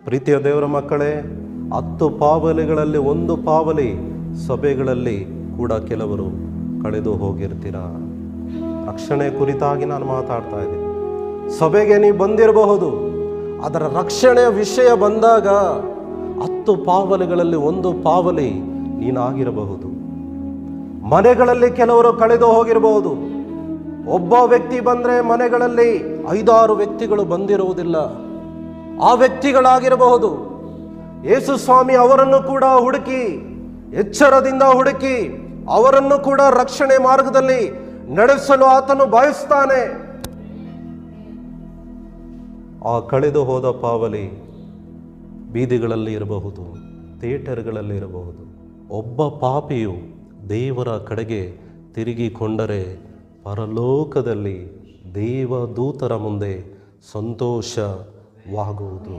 ಪ್ರೀತಿಯ ದೇವರ ಮಕ್ಕಳೇ, 10 ಪಾವಲಿಗಳಲ್ಲಿ ಒಂದು ಪಾವಲಿ ಸಭೆಗಳಲ್ಲಿ ಕೂಡ ಕೆಲವರು ಕಳೆದು ಹೋಗಿರ್ತೀರ. ರಕ್ಷಣೆ ಕುರಿತಾಗಿ ನಾನು ಮಾತಾಡ್ತಾ ಇದ್ದೀನಿ. ಸಭೆಗೆ ನೀವು ಬಂದಿರಬಹುದು, ಅದರ ರಕ್ಷಣೆಯ ವಿಷಯ ಬಂದಾಗ 10 ಪಾವಲಿಗಳಲ್ಲಿ ಒಂದು ಪಾವಲಿ ನೀನಾಗಿರಬಹುದು. ಮನೆಗಳಲ್ಲಿ ಕೆಲವರು ಕಳೆದು ಹೋಗಿರಬಹುದು. ಒಬ್ಬ ವ್ಯಕ್ತಿ ಬಂದರೆ ಮನೆಗಳಲ್ಲಿ 5-6 ವ್ಯಕ್ತಿಗಳು ಬಂದಿರುವುದಿಲ್ಲ. ಆ ವ್ಯಕ್ತಿಗಳಾಗಿರಬಹುದು. ಯೇಸು ಸ್ವಾಮಿ ಅವರನ್ನು ಕೂಡ ಹುಡುಕಿ, ಎಚ್ಚರದಿಂದ ಹುಡುಕಿ, ಅವರನ್ನು ಕೂಡ ರಕ್ಷಣೆ ಮಾರ್ಗದಲ್ಲಿ ನಡೆಸಲು ಆತನು ಬಯಸ್ತಾನೆ. ಆ ಕಳೆದು ಹೋದ ಪಾವಲಿ ಬೀದಿಗಳಲ್ಲಿ ಇರಬಹುದು, ಥಿಯೇಟರ್ಗಳಲ್ಲಿ ಇರಬಹುದು. ಒಬ್ಬ ಪಾಪಿಯು ದೇವರ ಕಡೆಗೆ ತಿರುಗಿಕೊಂಡರೆ ಪರಲೋಕದಲ್ಲಿ ದೇವದೂತರ ಮುಂದೆ ಸಂತೋಷವಾಗುವುದು.